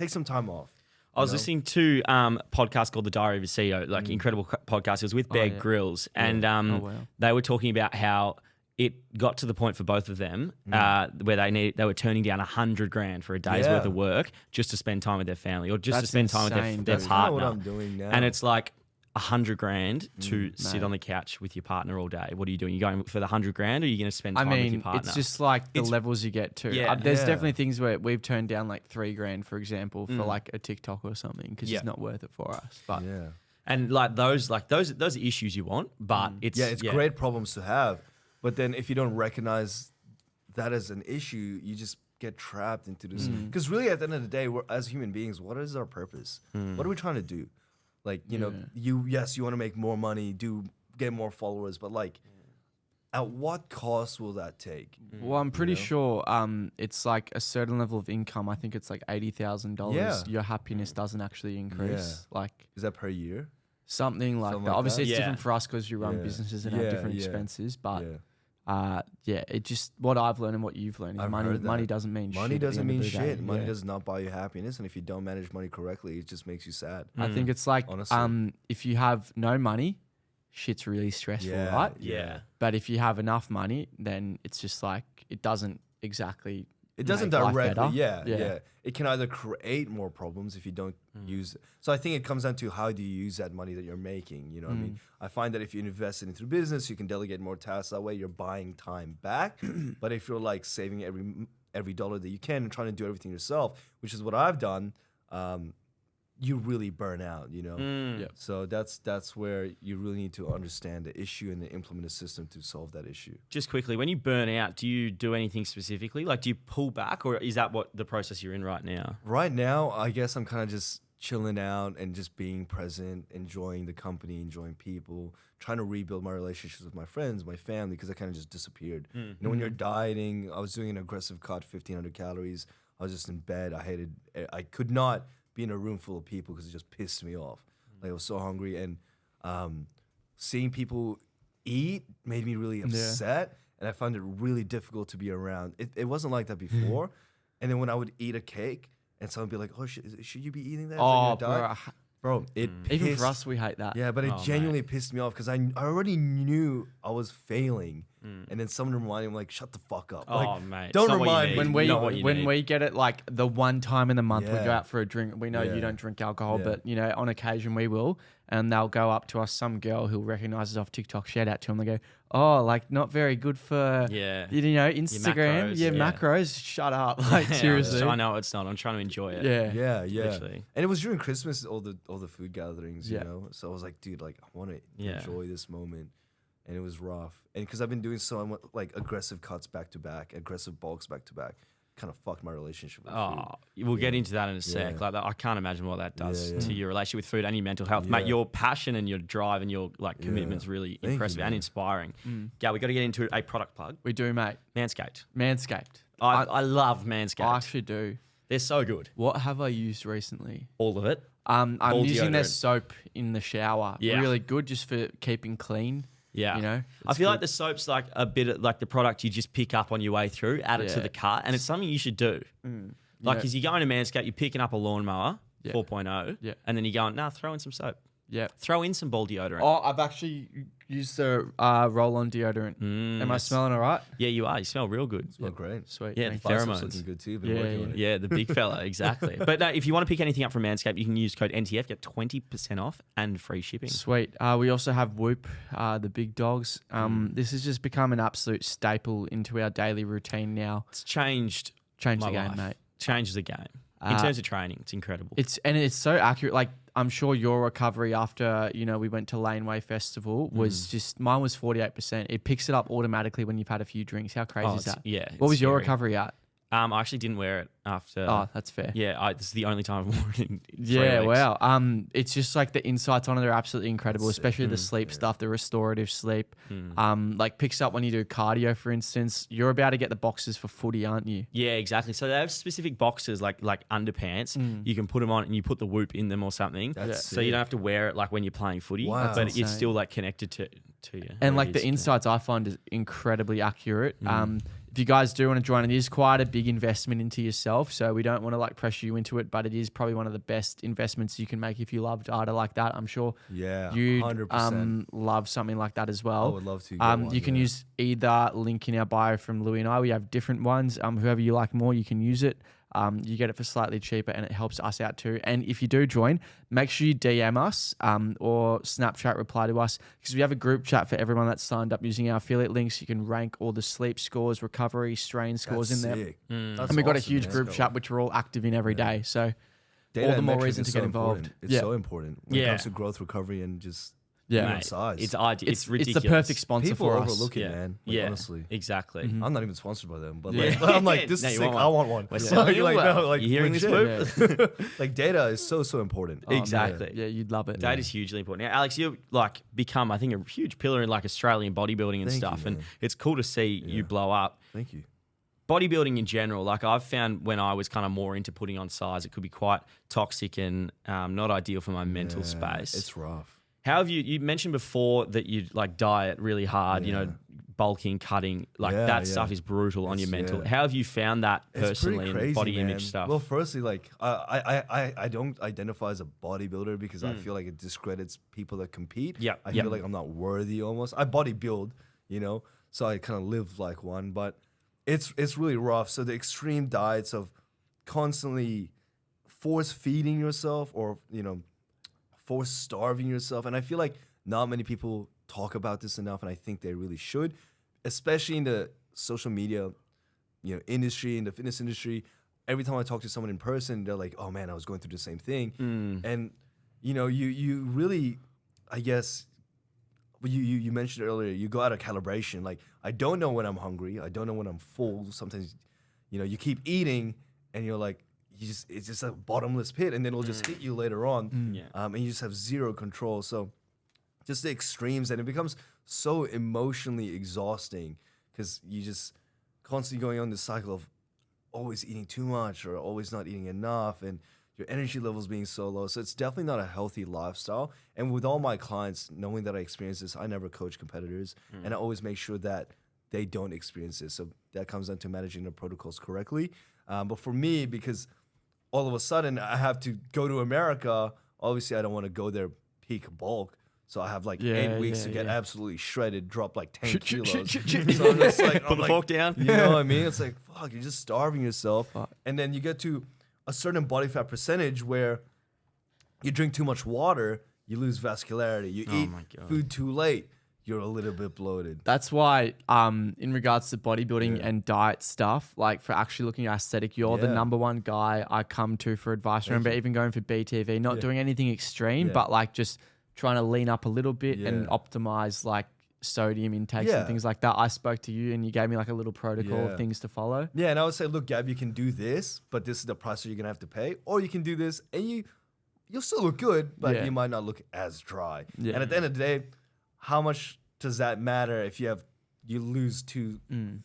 some time off. I was listening to a podcast called The Diary of a CEO, like incredible podcast. It was with Bear Grylls, and they were talking about how it got to the point for both of them where they were turning down $100,000 for a day's worth of work just to spend time with their family or just to spend time with their partner. What I'm doing now. And it's like $100,000 to sit on the couch with your partner all day. What are you doing? You going for the $100,000, or are you going to spend time with your partner? It's just like the levels you get to. There's definitely things where we've turned down like $3,000, for example, for like a TikTok or something because it's not worth it for us. But and like those are issues you want, but it's great problems to have. But then if you don't recognize that as an issue, you just get trapped into this. Because really, at the end of the day, we're, as human beings, what is our purpose? What are we trying to do? Like, you know, you want to make more money, get more followers, but like, at what cost will that take? Well, I'm pretty sure it's like a certain level of income. I think it's like $80,000. Yeah. Your happiness doesn't actually increase. Yeah. Like, is that per year? Something like that. Obviously, it's different for us because you run businesses and have different expenses. But it just what I've learned and what you've learned is money doesn't mean shit. Money doesn't mean shit. Money does not buy you happiness, and if you don't manage money correctly, it just makes you sad. I think it's like honestly. If you have no money, shit's really stressful, right? Yeah. But if you have enough money, then it's just like it doesn't exactly. It doesn't make life directly, better. It can either create more problems if you don't use it. So I think it comes down to how do you use that money that you're making. You know what I mean? I find that if you invest it into business, you can delegate more tasks. That way you're buying time back. But if you're like saving every dollar that you can and trying to do everything yourself, which is what I've done, you really burn out, you know? So that's where you really need to understand the issue and then implement a system to solve that issue. Just quickly, when you burn out, do you do anything specifically? Like, do you pull back, or is that what the process you're in right now? Right now, I guess I'm kind of just chilling out and just being present, enjoying the company, enjoying people, trying to rebuild my relationships with my friends, my family, because I kind of just disappeared. You know, when you're dieting, I was doing an aggressive cut, 1,500 calories. I was just in bed. I could not be in a room full of people because it just pissed me off. Like, I was so hungry, and seeing people eat made me really upset, and I found it really difficult to be around. It wasn't like that before. And then when I would eat a cake and someone would be like, oh, should you be eating that? Oh, bro, it pissed. Even for us, we hate that. Yeah, but it genuinely pissed me off because I already knew I was failing. And then someone reminded me, like, shut the fuck up. Like, mate. don't remind me. When we get it, like the one time in the month we go out for a drink, we know you don't drink alcohol, but you know, on occasion we will, and they'll go up to us, some girl who recognizes off TikTok, shout out to them, they go, oh, like not very good for you know, Instagram, macros, shut up, like seriously. I know it's not. I'm trying to enjoy it. Yeah. Literally. And it was during Christmas, all the food gatherings, you know. So I was like, dude, like I want to enjoy this moment. And it was rough. And because I've been doing so like aggressive cuts back to back, aggressive bulks back to back, kind of fucked my relationship with food. We'll get into that in a sec. Like I can't imagine what that does to your relationship with food and your mental health. Mate, your passion and your drive and your like commitment's really impressive and inspiring. Yeah, we got to get into a product plug. We do, mate. Manscaped. I love Manscaped. I actually do. They're so good. What have I used recently? All of it. I'm using their soap in the shower. Yeah. Really good just for keeping clean. Yeah. You know? I feel like the soap's like a bit of, like the product you just pick up on your way through, add it to the cart, and it's something you should do. Like, because you're going to Manscaped, you're picking up a lawnmower 4.0, and then you're going, throw in some soap. Yeah. Throw in some ball deodorant. Oh, I've actually used the roll-on deodorant. Am I smelling all right? Yeah, you are. You smell real good. You smell great. Sweet. Yeah, the pheromones. Looking good too. Been working on it. Yeah, the big fella, exactly. But no, if you want to pick anything up from Manscaped, you can use code NTF, get 20% off and free shipping. Sweet. We also have Whoop, the big dogs. This has just become an absolute staple into our daily routine now. It's changed the my game, life. Mate. Changed the game. In terms of training, it's incredible. It's so accurate. Like, I'm sure your recovery after, you know, we went to Laneway Festival was just, mine was 48%. It picks it up automatically when you've had a few drinks. How crazy is that? Yeah. What was your recovery at? I actually didn't wear it after. Oh, that's fair. Yeah, this is the only time I've worn it in 3 weeks. Wow. It's just like the insights on it are absolutely incredible, especially the sleep stuff, the restorative sleep. Like picks up when you do cardio, for instance. You're about to get the boxes for footy, aren't you? Yeah, exactly. So they have specific boxes, like underpants. You can put them on and you put the Whoop in them or something. So you don't have to wear it like when you're playing footy, but it's still like connected to you. And like the insights I find is incredibly accurate. if you guys do want to join, it is quite a big investment into yourself. So we don't want to like pressure you into it, but it is probably one of the best investments you can make if you love data like that. I'm sure you'd 100%. Love something like that as well. I would love to. Get one, you can use either link in our bio from Louis and I. We have different ones. Whoever you like more, you can use it. You get it for slightly cheaper and it helps us out too. And if you do join, make sure you DM us or Snapchat reply to us, because we have a group chat for everyone that's signed up using our affiliate links. You can rank all the sleep scores, recovery, strain scores in there. Sick. And we've got a huge group chat, which we're all active in every day. So all the more reason to get involved. It's so important when it comes to growth, recovery, and just size. It's ideal. It's ridiculous. It's the perfect sponsor People for us. overlook it, man. Like, honestly. Exactly. I'm not even sponsored by them, but like, I'm like, this is sick. I want one. We're selling you well. like, you hearing this, legit. Boop? Like, data is so important. Exactly. Yeah, you'd love it. Data is hugely important. Now, Alex, you've like become, I think, a huge pillar in like Australian bodybuilding and stuff, and it's cool to see you blow up. Thank you. Bodybuilding in general, like I've found when I was kind of more into putting on size, it could be quite toxic and not ideal for my mental space. It's rough. How have you mentioned before that you like diet really hard, you know, bulking, cutting, like that stuff is brutal on your mental. How have you found that personally in body image stuff? Well, firstly, like I don't identify as a bodybuilder because I feel like it discredits people that compete. I feel like I'm not worthy almost. I bodybuild, you know, so I kind of live like one, but it's really rough. So the extreme diets of constantly force feeding yourself or, you know, force starving yourself. And I feel like not many people talk about this enough, and I think they really should, especially in the social media, you know, industry, in the fitness industry. Every time I talk to someone in person, they're like, oh man, I was going through the same thing. And, you know, you really, I guess, you mentioned earlier, you go out of calibration. Like, I don't know when I'm hungry. I don't know when I'm full. Sometimes, you know, you keep eating and you're like, it's just a bottomless pit, and then it'll just hit you later on. And you just have zero control. So just the extremes, and it becomes so emotionally exhausting because you just constantly going on this cycle of always eating too much or always not eating enough, and your energy levels being so low. So it's definitely not a healthy lifestyle. And with all my clients, knowing that I experience this, I never coach competitors, and I always make sure that they don't experience this. So that comes down to managing the protocols correctly. But for me, because all of a sudden I have to go to America, obviously I don't want to go there peak bulk. So I have like 8 weeks to get absolutely shredded, drop like 10 kilos. So I'm just like, put the fork down. You know what I mean? It's like, fuck, you're just starving yourself. And then you get to a certain body fat percentage where you drink too much water, you lose vascularity. You eat food too late, you're a little bit bloated. That's why, in regards to bodybuilding and diet stuff, like for actually looking at aesthetic, you're the number one guy I come to for advice. I remember even going for BTV, not doing anything extreme, but like just trying to lean up a little bit and optimize like sodium intakes and things like that. I spoke to you and you gave me like a little protocol of things to follow. Yeah, and I would say, look, Gab, you can do this, but this is the price that you're gonna have to pay. Or you can do this and you'll still look good, but you might not look as dry. And at the end of the day, how much does that matter if you lose 2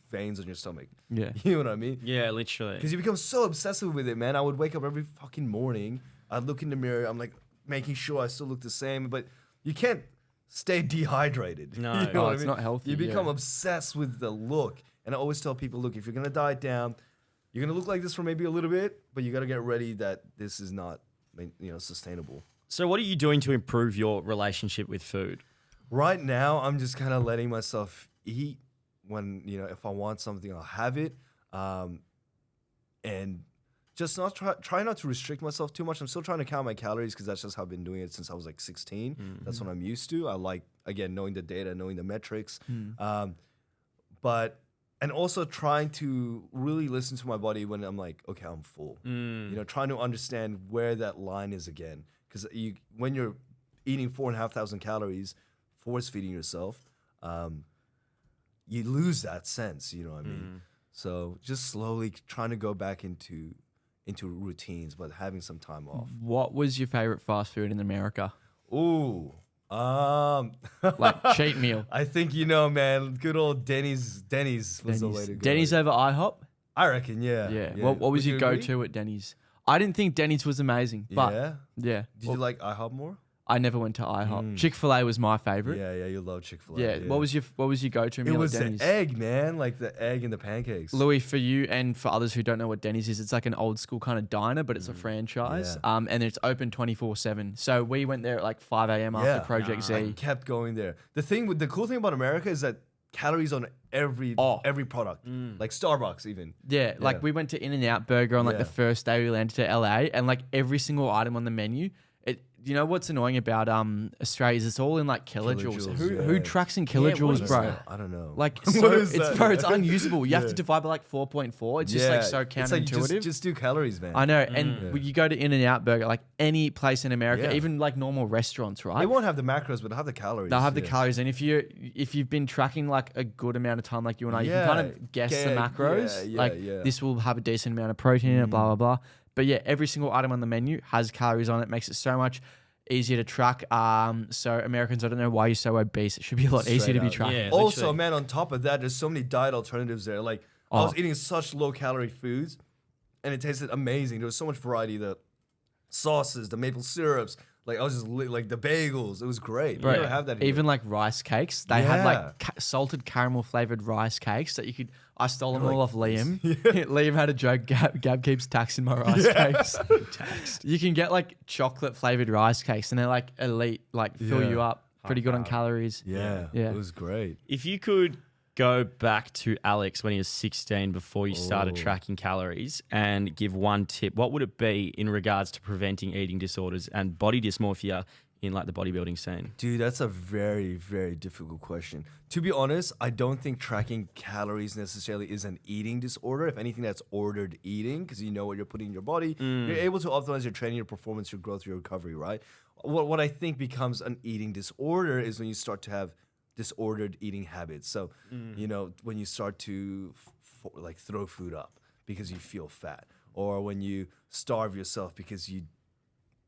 veins on your stomach? Yeah. You know what I mean? Yeah, literally. Because you become so obsessive with it, man. I would wake up every fucking morning. I'd look in the mirror. I'm like making sure I still look the same, but you can't stay dehydrated. No. You know what I it's mean? not healthy. You become obsessed with the look. And I always tell people, look, if you're going to diet down, you're going to look like this for maybe a little bit, but you got to get ready that this is not, you know, sustainable. So what are you doing to improve your relationship with food? Right now, I'm just kind of letting myself eat when, you know, if I want something, I'll have it. And just not try not to restrict myself too much. I'm still trying to count my calories because that's just how I've been doing it since I was like 16. That's what I'm used to. I like, again, knowing the data, knowing the metrics. And also trying to really listen to my body when I'm like, okay, I'm full. You know, trying to understand where that line is again. Because when you're eating 4,500 calories, force feeding yourself, you lose that sense, you know what I mean? So just slowly trying to go back into routines, but having some time off. What was your favorite fast food in America? Ooh, Like cheat meal. I think, you know, man, good old Denny's was the way to go. Denny's over IHOP? I reckon, yeah. Yeah. What was your go-to at Denny's? I didn't think Denny's was amazing, but yeah. yeah. Did you like IHOP more? I never went to IHOP. Chick-fil-A was my favorite. Yeah, you love Chick-fil-A. Yeah. What was your go-to meal It was at Denny's? the egg, man. Like the egg and the pancakes. Louis, for you and for others who don't know what Denny's is, it's like an old school kind of diner, but it's a franchise. Yeah. And it's open 24/7. So we went there at like 5 a.m. after Project Z. I kept going there. The cool thing about America is that calories on every product, like Starbucks even. Yeah, like we went to In-N-Out Burger on like the first day we landed to LA, and like every single item on the menu. You know what's annoying about Australia is it's all in like kilojoules. Who tracks in kilojoules, bro? I don't know. Like What so, is it's that? bro, it's unusable. You have to divide by like 4.4. It's just like so It's like counterintuitive. just do calories, man. I know, and when you go to In-N-Out Burger, like any place in America, even like normal restaurants, right? They won't have the macros, but they'll have the calories. They'll have the calories, and if you've been tracking like a good amount of time, like you and I, you can kind of guess the macros. This will have a decent amount of protein in it, blah blah blah. But yeah, every single item on the menu has calories on it. Makes it so much easier to track. So Americans, I don't know why you're so obese. It should be a lot easier to be tracking. Yeah, Also, literally. man, on top of that, there's so many diet alternatives there. Like I was eating such low calorie foods, and it tasted amazing. There was so much variety. The sauces, the maple syrups. Like I was just like the bagels. It was great. Bro, You don't have that here. even like rice cakes. They had like salted caramel flavored rice cakes that you could. I stole them all off Liam. Liam had a joke. Gab keeps taxing my rice cakes. You can get like chocolate flavored rice cakes, and they're like elite. Like fill you up. Pretty good on calories. Yeah, Yeah. it was great. If you could go back to Alex when he was 16 before you started tracking calories and give one tip, what would it be in regards to preventing eating disorders and body dysmorphia in like the bodybuilding scene? Dude, that's a very, very difficult question. To be honest, I don't think tracking calories necessarily is an eating disorder. If anything, that's ordered eating because you know what you're putting in your body. You're able to optimize your training, your performance, your growth, your recovery, right? What I think becomes an eating disorder is when you start to have disordered eating habits. So, you know, when you start to like throw food up because you feel fat, or when you starve yourself because you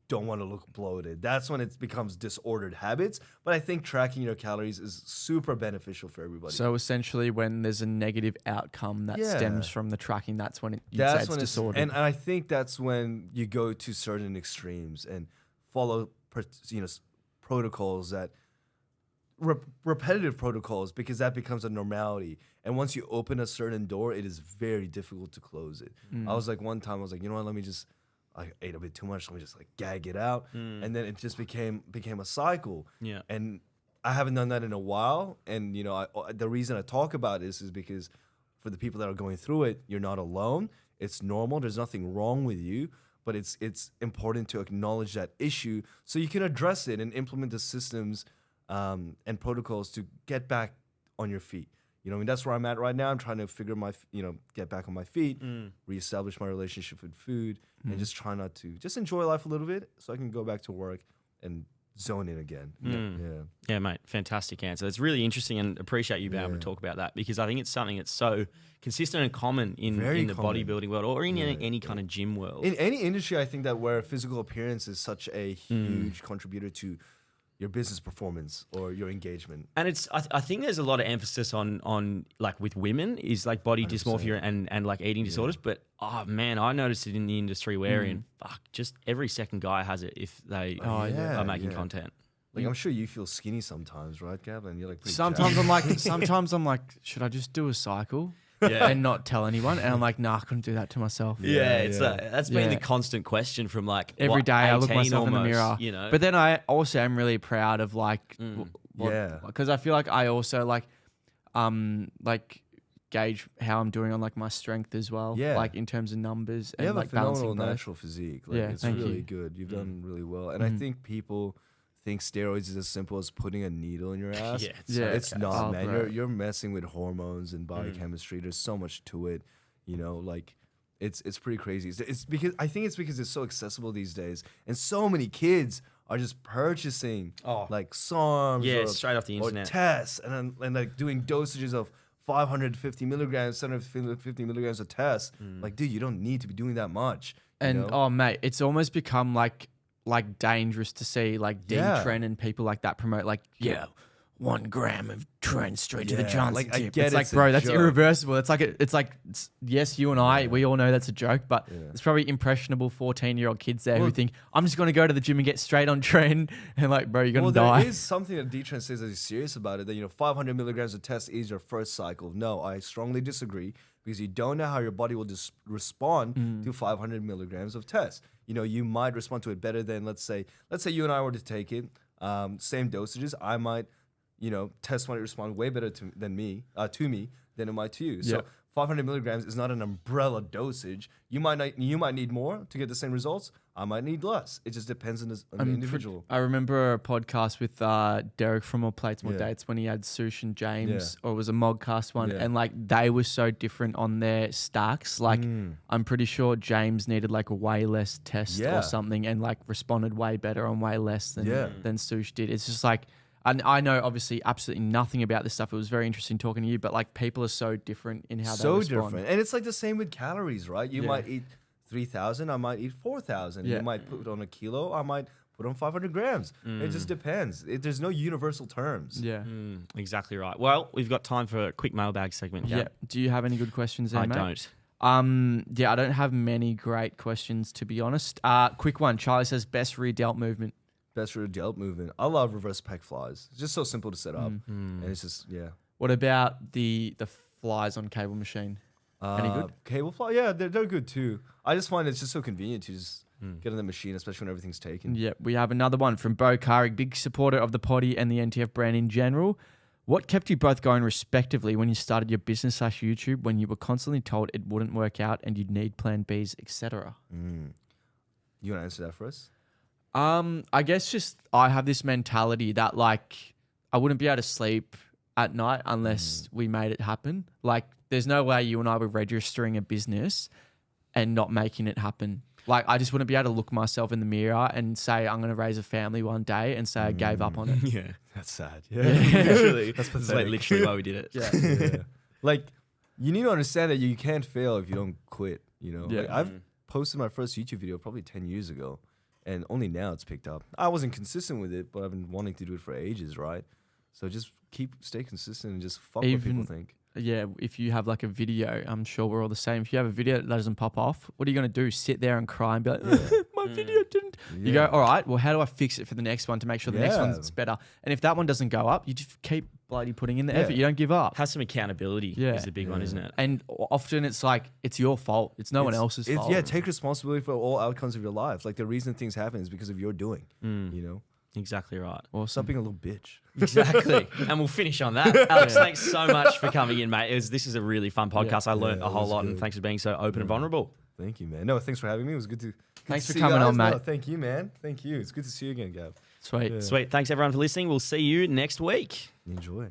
don't want to look bloated. That's when it becomes disordered habits. But I think tracking your calories is super beneficial for everybody. So essentially, when there's a negative outcome that stems from the tracking, that's when you'd say it's disordered. And I think that's when you go to certain extremes and follow, protocols that repetitive protocols, because that becomes a normality. And once you open a certain door, it is very difficult to close it. I was like, one time I was like, you know what? I ate a bit too much. Let me just like gag it out. And then it just became a cycle. Yeah. And I haven't done that in a while. And, you know, the reason I talk about this is because for the people that are going through it, you're not alone. It's normal. There's nothing wrong with you. But it's important to acknowledge that issue so you can address it and implement the systems and protocols to get back on your feet. You know, I mean, that's where I'm at right now. I'm trying to get back on my feet, reestablish my relationship with food, and just try not to just enjoy life a little bit so I can go back to work and zone in again. Yeah, mate. Fantastic answer. It's really interesting and appreciate you being able to talk about that because I think it's something that's so consistent and common in the bodybuilding world or in any kind of gym world. In any industry, I think that where physical appearance is such a huge contributor to your business performance or your engagement. And it's I think there's a lot of emphasis on like with women is like body 100%. Dysmorphia and like eating disorders. But oh man, I noticed it in the industry we're in. Fuck, just every second guy has it if they are making content. Like I'm sure you feel skinny sometimes, right, Gab? And you're like pretty sometimes I'm like, should I just do a cycle? And not tell anyone. And I'm like, nah, I couldn't do that to myself. That's been the constant question from like every day I look myself almost, in the mirror. You know? But then I also am really proud of like, because I feel like I also like gauge how I'm doing on like my strength as well. Yeah. Like in terms of numbers and you have like a phenomenal balancing both. natural physique. Like it's really good. You've done really well. And I think people think steroids is as simple as putting a needle in your ass. It's not, man. You're messing with hormones and biochemistry. There's so much to it, you know, like it's pretty crazy. It's because it's so accessible these days, and so many kids are just purchasing like SARMs straight off the internet, or tests, and like doing dosages of 550 milligrams, 750 milligrams of tests. Like, dude, you don't need to be doing that much. And mate, it's almost become like dangerous to see like Dean Trent and people like that promote like, 1 gram of tren straight to the Yeah, Johnson like, I tip. get It's like, it's a bro, that's joke. irreversible. It's like, yes, you and I, we all know that's a joke, but there's probably impressionable 14-year-old kids there who Well- think, I'm just going to go to the gym and get straight on tren. And like, bro, you're going to Well, die. there is something that D-Trend says that he's serious about it, that, 500 milligrams of test is your first cycle. No, I strongly disagree, because you don't know how your body will respond to 500 milligrams of test. You might respond to it better than, let's say you and I were to take it, same dosages, I might, test might respond way better to me than it might to you. So Yep. 500 milligrams is not an umbrella dosage. You might need more to get the same results. I might need less. It just depends on the individual. I remember a podcast with Derek from More Plates, More Dates when he had Sush and James, or it was a Modcast one, and like they were so different on their stacks. Like I'm pretty sure James needed like way less test or something, and like responded way better on way less than Sush did. It's just like, and I know obviously absolutely nothing about this stuff. It was very interesting talking to you, but like people are so different in how they respond. So different, and it's like the same with calories, right? You might eat 3,000, I might eat 4,000. Yeah. You might put on a kilo, I might put on 500 grams. It just depends. There's no universal terms. Yeah. Exactly right. Well, we've got time for a quick mailbag segment. Yeah. Do you have any good questions there, I mate? don't. Yeah, I don't have many great questions, to be honest. Quick one. Charlie says best rear delt movement. Best for a delt movement. I love reverse pec flies. It's just so simple to set up, and it's just What about the flies on cable machine? Any good? Cable fly, yeah, they're good too. I just find it's just so convenient to just get on the machine, especially when everything's taken. Yeah, we have another one from Bo Carrick, big supporter of the potty and the NTF brand in general. What kept you both going respectively when you started your business / YouTube, when you were constantly told it wouldn't work out and you'd need plan Bs, etc.? You want to answer that for us? I guess just I have this mentality that like I wouldn't be able to sleep at night unless we made it happen. Like there's no way you and I were registering a business and not making it happen. Like I just wouldn't be able to look myself in the mirror and say I'm going to raise a family one day and say I gave up on it. Yeah. That's sad. Literally. That's That's like pathetic. literally why we did it. Yeah. Like, you need to understand that you can't fail if you don't quit. Yeah. Like, I've posted my first YouTube video probably 10 years ago, and only now it's picked up. I wasn't consistent with it, but I've been wanting to do it for ages, right? So just stay consistent and just fuck what people think. Yeah, if you have like a video, I'm sure we're all the same. If you have a video that doesn't pop off, what are you going to do? Sit there and cry and be like, my video didn't. You go, all right, well, how do I fix it for the next one to make sure the next one's better? And if that one doesn't go up, you just keep bloody putting in the effort. You don't give up. Have some accountability is the big one, isn't it? And often it's like, it's your fault. It's no one else's fault. Yeah, take responsibility for all outcomes of your life. Like the reason things happen is because of your doing, Exactly right. Stop being a little bitch. Exactly. And we'll finish on that. Alex, thanks so much for coming in, mate. This is a really fun podcast. I learned a whole lot, and thanks for being so open and vulnerable. Thank you, man. No, thanks for having me. It was good to Thanks for see you coming on, guys. mate. No, thank you, man. Thank you. It's good to see you again, Gav. Sweet. Sweet. Thanks, everyone, for listening. We'll see you next week. Enjoy.